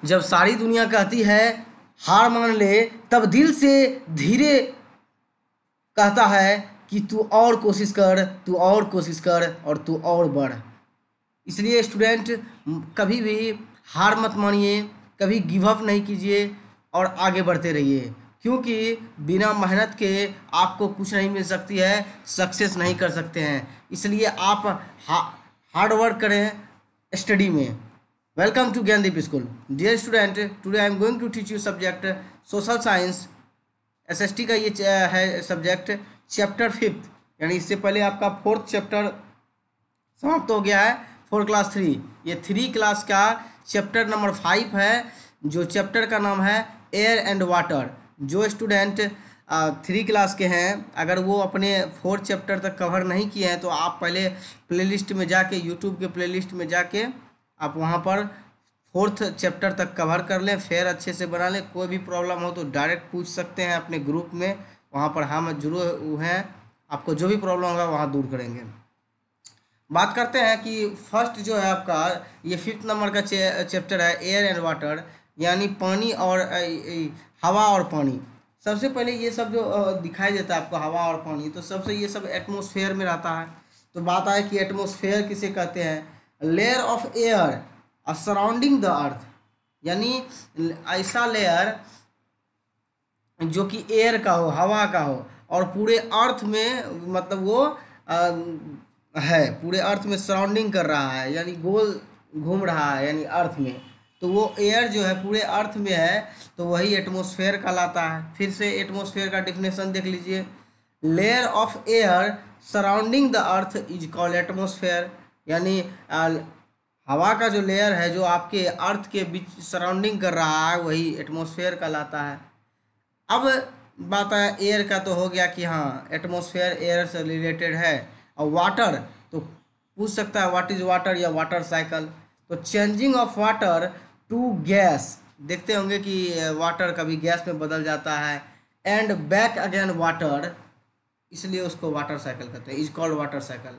जब सारी दुनिया कहती है हार मान ले, तब दिल से धीरे कहता है कि तू और कोशिश कर, तू और कोशिश कर और तू और बढ़। इसलिए स्टूडेंट कभी भी हार मत मानिए, कभी गिव अप नहीं कीजिए और आगे बढ़ते रहिए, क्योंकि बिना मेहनत के आपको कुछ नहीं मिल सकती है, सक्सेस नहीं कर सकते हैं। इसलिए आप हार्ड वर्क करें स्टडी में। Welcome to Gyandeep school. Dear student, today I am going to teach you subject social science. SST का ये है सब्जेक्ट चैप्टर 5, यानी इससे पहले आपका 4th चैप्टर समाप्त हो गया है। 4 क्लास 3, ये 3 क्लास का चैप्टर नंबर 5 है, जो चैप्टर का नाम है एयर एंड वाटर। जो स्टूडेंट 3 क्लास के हैं, अगर वो अपने 4th चैप्टर तक कवर नहीं किए हैं तो आप पहले प्लेलिस्ट में जाके, यूट्यूब के प्लेलिस्ट में जाके आप वहाँ पर 4th चैप्टर तक कवर कर लें, फिर अच्छे से बना लें। कोई भी प्रॉब्लम हो तो डायरेक्ट पूछ सकते हैं अपने ग्रुप में, वहाँ पर हम जुड़े हैं, आपको जो भी प्रॉब्लम होगा वहाँ दूर करेंगे। बात करते हैं कि फर्स्ट जो है आपका ये 5th नंबर का चैप्टर है एयर एंड वाटर, यानी पानी और हवा और पानी। सबसे पहले ये सब जो दिखाई देता है आपको हवा और पानी, तो सबसे ये सब एटमॉस्फेयर में रहता है। तो बात आए कि एटमॉस्फेयर किसे कहते हैं? Layer of air surrounding the अर्थ, यानी ऐसा लेयर जो कि एयर का हो, हवा का हो, और पूरे अर्थ में मतलब वो है, पूरे अर्थ में सराउंडिंग कर रहा है, यानी गोल घूम रहा है, यानी अर्थ में। तो वो एयर जो है पूरे अर्थ में है, तो वही एटमॉस्फेयर कहलाता है। फिर से एटमॉस्फेयर का डिफिनेशन देख लीजिए। Layer of air surrounding the earth is called atmosphere, यानी हवा का जो लेयर है जो आपके अर्थ के बीच सराउंडिंग कर रहा है, वही एटमॉस्फेयर कहलाता है। अब बात है एयर का, तो हो गया कि हाँ एटमॉस्फेयर एयर से रिलेटेड है। और वाटर, तो पूछ सकता है व्हाट इज वाटर या वाटर साइकिल। तो changing of water to gas, देखते होंगे कि वाटर कभी गैस में बदल जाता है, एंड बैक अगेन वाटर, इसलिए उसको वाटर साइकिल कहते हैं, इज कॉल्ड वाटर साइकिल।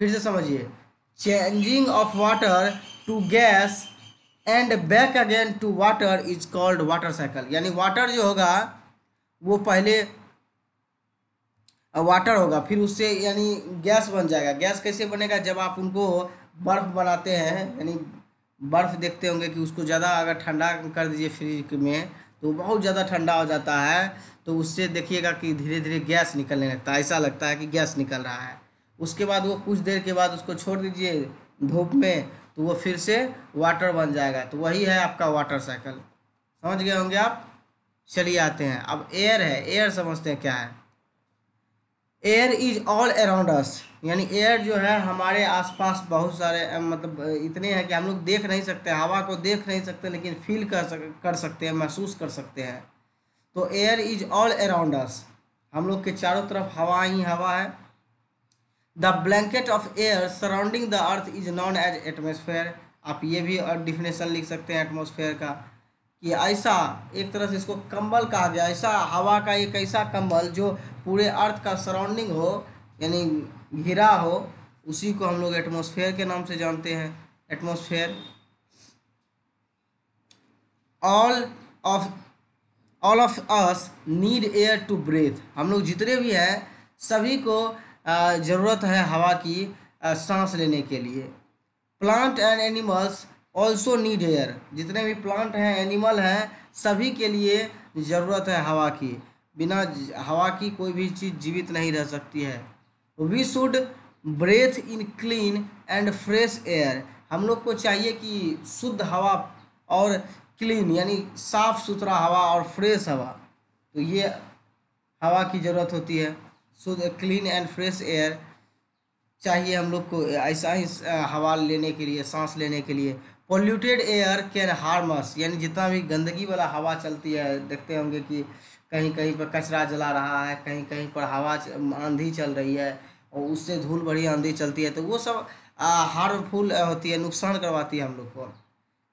फिर से समझिए, changing of water to gas and back again to water is called water cycle, यानी वाटर जो होगा वो पहले वाटर होगा, फिर उससे यानी गैस बन जाएगा। गैस कैसे बनेगा? जब आप उनको बर्फ़ बनाते हैं, यानी बर्फ़ देखते होंगे कि उसको ज़्यादा अगर ठंडा कर दीजिए फ्रिज में तो बहुत ज़्यादा ठंडा हो जाता है, तो उससे देखिएगा कि धीरे धीरे गैस निकलने लगता है, ऐसा लगता है कि गैस निकल रहा है। उसके बाद वो कुछ देर के बाद उसको छोड़ दीजिए धूप में, तो वो फिर से वाटर बन जाएगा। तो वही है आपका वाटर साइकिल। समझ गए होंगे आप। चलिए आते हैं, अब एयर है। एयर समझते हैं क्या है। एयर इज ऑल अराउंड अस, यानी एयर जो है हमारे आसपास बहुत सारे मतलब इतने हैं कि हम लोग देख नहीं सकते, हवा को देख नहीं सकते, लेकिन फील कर सकते हैं, महसूस कर सकते हैं। तो air is all around us, हम लोग के चारों तरफ हवा ही हवा है। The blanket of air surrounding the earth is known as atmosphere, आप ये भी और डिफिनेशन लिख सकते हैं एटमॉस्फेयर का, कि ऐसा एक तरह से इसको कंबल कहा गया, ऐसा हवा का एक ऐसा कंबल जो पूरे अर्थ का सराउंडिंग हो, यानी घिरा हो, उसी को हम लोग एटमॉस्फेयर के नाम से जानते हैं। Atmosphere. All of all of us need air to breathe, हम लोग जितने भी हैं सभी को ज़रूरत है हवा की सांस लेने के लिए। Plant and animals also need air, जितने भी प्लांट हैं, एनिमल हैं, सभी के लिए ज़रूरत है हवा की। बिना हवा की कोई भी चीज़ जीवित नहीं रह सकती है। We should breathe in clean and fresh air, हम लोग को चाहिए कि शुद्ध हवा और क्लीन यानी साफ़ सुथरा हवा और फ्रेश हवा, तो ये हवा की ज़रूरत होती है। शुद्ध क्लीन एंड फ्रेश एयर चाहिए हम लोग को, ऐसा ही हवा लेने के लिए, सांस लेने के लिए। Polluted air can harm us, यानी जितना भी गंदगी वाला हवा चलती है, देखते होंगे कि कहीं कहीं पर कचरा जला रहा है, कहीं कहीं पर हवा आंधी चल रही है और उससे धूल भरी आंधी चलती है, तो वो सब हार्मफुल होती है, नुकसान करवाती है हम लोग को।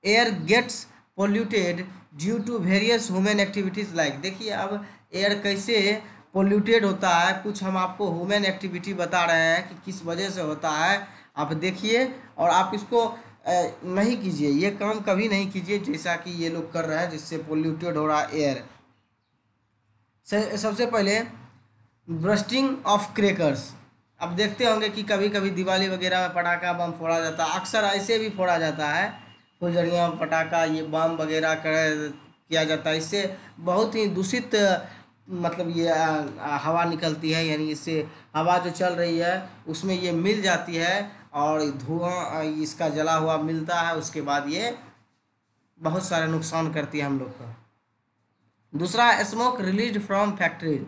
Air gets polluted due to various human activities like, देखिए अब एयर कैसे पोल्यूटेड होता है, कुछ हम आपको ह्यूमन एक्टिविटी बता रहे हैं कि किस वजह से होता है, आप देखिए और आप इसको नहीं कीजिए, ये काम कभी नहीं कीजिए जैसा कि ये लोग कर रहे हैं, जिससे पोल्यूटेड हो रहा है एयर। सबसे पहले ब्रस्टिंग ऑफ क्रैकर्स। अब देखते होंगे कि कभी कभी दिवाली वगैरह में पटाखा बम फोड़ा जाता है, अक्सर ऐसे भी फोड़ा जाता है, फुलझड़ियाँ पटाखा ये बम वगैरह किया जाता है। इससे बहुत ही दूषित मतलब ये हवा निकलती है, यानी इससे हवा जो चल रही है उसमें ये मिल जाती है और धुआं इसका जला हुआ मिलता है, उसके बाद ये बहुत सारे नुकसान करती है हम लोग को। दूसरा, स्मोक रिलीज फ्रॉम फैक्ट्रीज,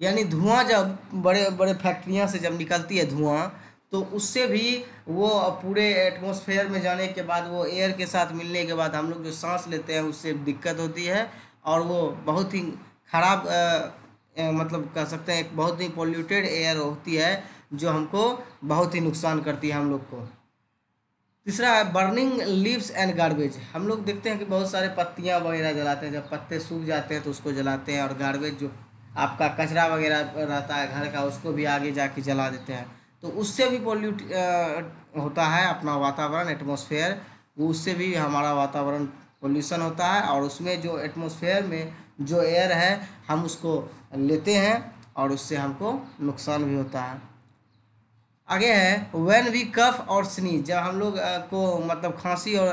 यानी धुआं जब बड़े बड़े फैक्ट्रियां से जब निकलती है धुआं, तो उससे भी वो पूरे एटमॉस्फेयर में जाने के बाद वो एयर के साथ मिलने के बाद हम लोग जो सांस लेते हैं उससे दिक्कत होती है, और वो बहुत ही खराब मतलब कह सकते हैं एक बहुत ही पोल्यूटेड एयर होती है, जो हमको बहुत ही नुकसान करती है हम लोग को। तीसरा है बर्निंग लीव्स एंड गार्बेज। हम लोग देखते हैं कि बहुत सारे पत्तियां वगैरह जलाते हैं, जब पत्ते सूख जाते हैं तो उसको जलाते हैं, और गार्बेज जो आपका कचरा वगैरह रहता है घर का उसको भी आगे जाके जला देते हैं, तो उससे भी पोल्यूट होता है अपना वातावरण एटमॉस्फेयर, वो उससे भी हमारा वातावरण पोल्यूशन होता है, और उसमें जो एटमॉस्फेयर में जो एयर है हम उसको लेते हैं और उससे हमको नुकसान भी होता है। आगे है व्हेन वी कफ और स्नीज, जब हम लोग को मतलब खांसी और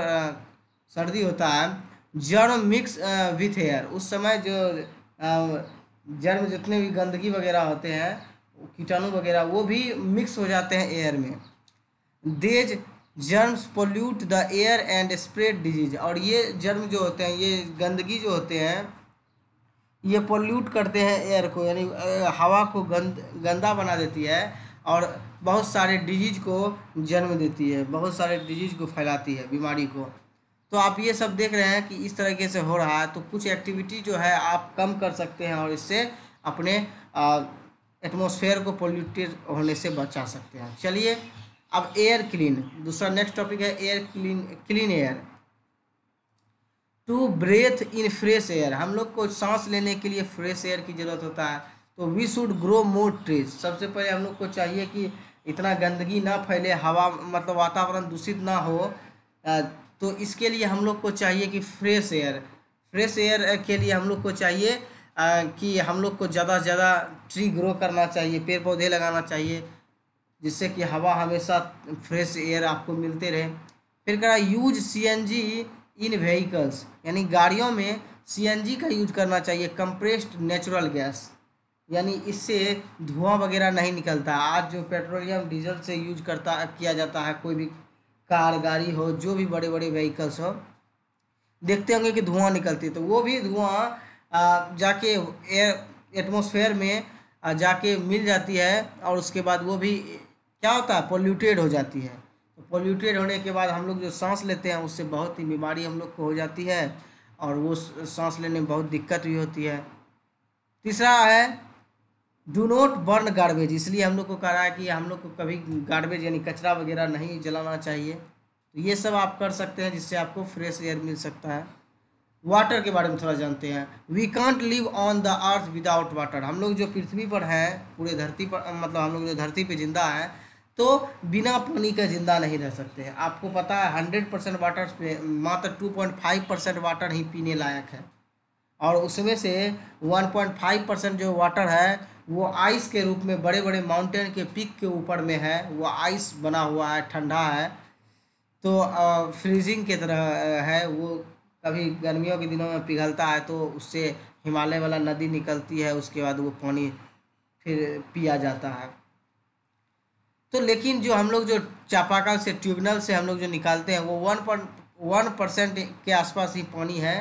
सर्दी होता है, जर्म मिक्स विथ एयर, उस समय जो जर्म जितने भी गंदगी वगैरह होते हैं कीटाणु वगैरह वो भी मिक्स हो जाते हैं एयर में। देज germs pollute the air and spread disease, और ये जर्म जो होते हैं ये गंदगी जो होते हैं ये पोल्यूट करते हैं एयर को, यानी हवा को गंदा बना देती है, और बहुत सारे डिजीज को जन्म देती है, बहुत सारे डिजीज को फैलाती है, बीमारी को। तो आप ये सब देख रहे हैं कि इस तरीके से हो रहा है, तो कुछ एक्टिविटी जो है आप कम कर सकते हैं और इससे अपने एटमॉस्फेयर को पोल्यूटेड होने से बचा सकते हैं। चलिए अब एयर क्लीन, दूसरा नेक्स्ट टॉपिक है air clean air. To breathe in fresh air, हम लोग को सांस लेने के लिए फ्रेश एयर की ज़रूरत होता है, तो we should grow more trees. सबसे पहले हम लोग को चाहिए कि इतना गंदगी ना फैले, हवा मतलब वातावरण दूषित ना हो, तो इसके लिए हम लोग को चाहिए कि फ्रेश एयर के लिए हम लोग को चाहिए कि हम लोग को ज़्यादा से ज़्यादा ट्री ग्रो करना चाहिए, पेड़ पौधे लगाना चाहिए, जिससे कि हवा हमेशा फ्रेश एयर आपको मिलते रहे। फिर कह रहा है यूज सीएनजी इन व्हीकल्स, यानी गाड़ियों में सीएनजी का यूज करना चाहिए, कंप्रेस्ड नेचुरल गैस, यानी इससे धुआं वगैरह नहीं निकलता। आज जो पेट्रोलियम डीजल से यूज किया जाता है, कोई भी कार गाड़ी हो, जो भी बड़े बड़े व्हीकल्स हो, देखते होंगे कि धुआं निकलती है, तो वो भी धुआं जाके एयर एटमॉस्फेयर में जाके मिल जाती है, और उसके बाद वो भी क्या होता है पोल्यूटेड हो जाती है। तो पोल्यूटेड होने के बाद हम लोग जो सांस लेते हैं उससे बहुत ही बीमारी हम लोग को हो जाती है, और वो सांस लेने में बहुत दिक्कत भी होती है। तीसरा है डू नॉट बर्न गार्बेज, इसलिए हम लोग को कह रहा है कि हम लोग को कभी गार्बेज यानी कचरा वगैरह नहीं जलाना चाहिए। तो ये सब आप कर सकते हैं, जिससे आपको फ्रेश एयर मिल सकता है। वाटर के बारे में थोड़ा जानते हैं। We can't live on the earth without water, हम लोग जो पृथ्वी पर हैं पूरे धरती पर, मतलब हम लोग जो धरती पे जिंदा हैं, तो बिना पानी का जिंदा नहीं रह सकते हैं। आपको पता है 100% वाटर पे मात्र 2.5% वाटर ही पीने लायक है, और उसमें से 1.5% जो वाटर है वो आइस के रूप में बड़े बड़े माउंटेन के पीक के ऊपर में है, वो आइस बना हुआ है, ठंडा है, तो फ्रीजिंग की तरह है वो। कभी गर्मियों के दिनों में पिघलता है, तो उससे हिमालय वाला नदी निकलती है, उसके बाद वो पानी फिर पिया जाता है। तो लेकिन जो हम लोग जो चापाकल से ट्यूबवेल से हम लोग जो निकालते हैं वो 1% के आसपास ही पानी है,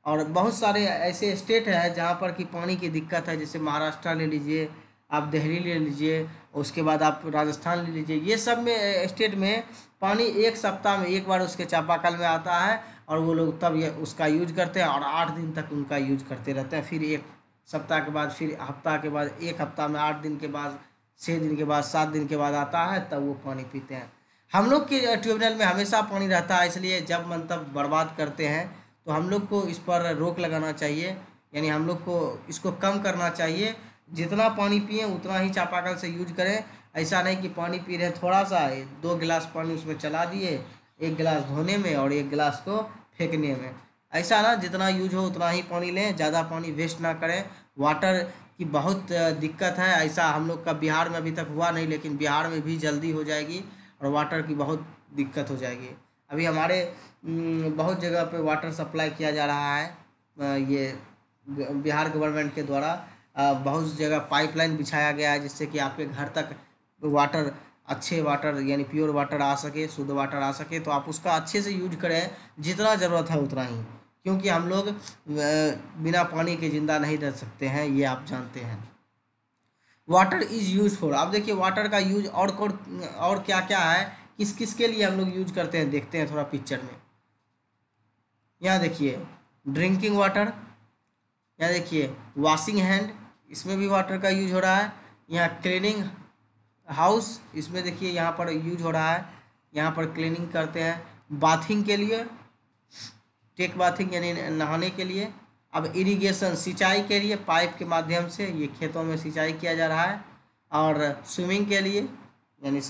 और बहुत सारे ऐसे स्टेट हैं जहाँ पर कि पानी की दिक्कत है, जैसे महाराष्ट्र ले लीजिए, आप दिल्ली ले लीजिए, उसके बाद आप राजस्थान ले लीजिए, ये सब में स्टेट में पानी एक सप्ताह में एक बार उसके चापाकल में आता है, और वो लोग तब ये उसका यूज करते हैं, और 8 दिन तक उनका यूज करते रहते हैं। फिर एक सप्ताह के बाद, फिर हफ्ता के बाद, एक हफ्ता में 8 दिन के बाद, 6 दिन के बाद, 7 दिन के बाद आता है, तब वो पानी पीते हैं। हम लोग के ट्यूबवेल में हमेशा पानी रहता है, इसलिए जब मन तब बर्बाद करते हैं, तो हम लोग को इस पर रोक लगाना चाहिए, यानी हम लोग को इसको कम करना चाहिए। जितना पानी पिए उतना ही चापाकल से यूज करें, ऐसा नहीं कि पानी पी रहे हैं थोड़ा सा 2 गिलास पानी उसमें चला दिए, एक गिलास धोने में और एक गिलास को फेंकने में। ऐसा ना, जितना यूज हो उतना ही पानी लें, ज़्यादा पानी वेस्ट ना करें। वाटर की बहुत दिक्कत है। ऐसा हम लोग का बिहार में अभी तक हुआ नहीं, लेकिन बिहार में भी जल्दी हो जाएगी और वाटर की बहुत दिक्कत हो जाएगी। अभी हमारे बहुत जगह पे वाटर सप्लाई किया जा रहा है, ये बिहार गवर्नमेंट के द्वारा। बहुत जगह पाइपलाइन बिछाया गया है जिससे कि आपके घर तक वाटर, अच्छे वाटर यानी प्योर वाटर आ सके, शुद्ध वाटर आ सके। तो आप उसका अच्छे से यूज करें, जितना ज़रूरत है उतना ही, क्योंकि हम लोग बिना पानी के ज़िंदा नहीं रह सकते हैं, ये आप जानते हैं। वाटर इज़ यूज फॉर, अब देखिए वाटर का यूज और क्या क्या है, किस किस के लिए हम लोग यूज करते हैं, देखते हैं थोड़ा पिक्चर में। यहाँ देखिए ड्रिंकिंग वाटर, यहाँ देखिए वॉशिंग हैंड, इसमें भी वाटर का यूज हो रहा है। यहाँ क्लीनिंग हाउस, इसमें देखिए यहाँ पर यूज हो रहा है, यहाँ पर क्लीनिंग करते हैं। बाथिंग के लिए, टेक बाथिंग यानी नहाने के लिए। अब इरिगेशन, सिंचाई के लिए, पाइप के माध्यम से ये खेतों में सिंचाई किया जा रहा है। और स्विमिंग के लिए, यानी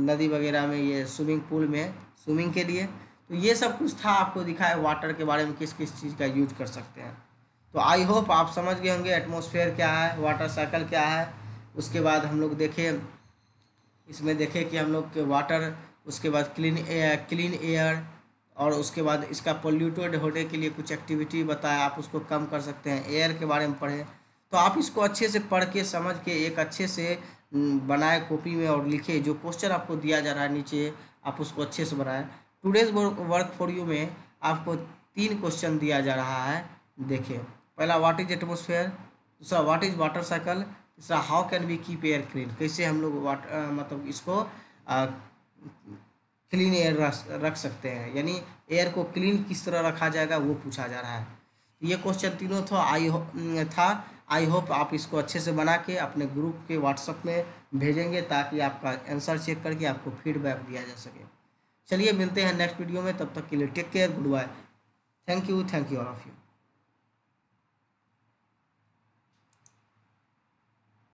नदी वगैरह में, ये स्विमिंग पूल में स्विमिंग के लिए। तो ये सब कुछ था, आपको दिखाया वाटर के बारे में किस किस चीज़ का यूज कर सकते हैं। तो आई होप आप समझ गए होंगे एटमॉस्फेयर क्या है, वाटर साइकिल क्या है। उसके बाद हम लोग देखें, इसमें देखें कि हम लोग के वाटर, उसके बाद क्लीन एयर, और उसके बाद इसका पोल्यूटेड होने के लिए कुछ एक्टिविटी बताया, आप उसको कम कर सकते हैं। एयर के बारे में पढ़ें, तो आप इसको अच्छे से पढ़ के समझ के एक अच्छे से बनाए कॉपी में और लिखे। जो क्वेश्चन आपको दिया जा रहा है नीचे, आप उसको अच्छे से बनाएं। टुडेज वर्क फॉर यू में आपको 3 क्वेश्चन दिया जा रहा है। देखिए, पहला व्हाट इज एटमोसफेयर, दूसरा व्हाट इज वाटर साइकिल, तीसरा how can we keep air clean, कैसे हम लोग मतलब इसको क्लीन एयर रख सकते हैं, यानी एयर को क्लीन किस तरह रखा जाएगा वो पूछा जा रहा है। ये क्वेश्चन तीनों था। आई होप आप इसको अच्छे से बना के अपने ग्रुप के व्हाट्सएप में भेजेंगे, ताकि आपका आंसर चेक करके आपको फीडबैक दिया जा सके। चलिए मिलते हैं नेक्स्ट वीडियो में, तब तक के लिए take care, good bye, thank you all of you.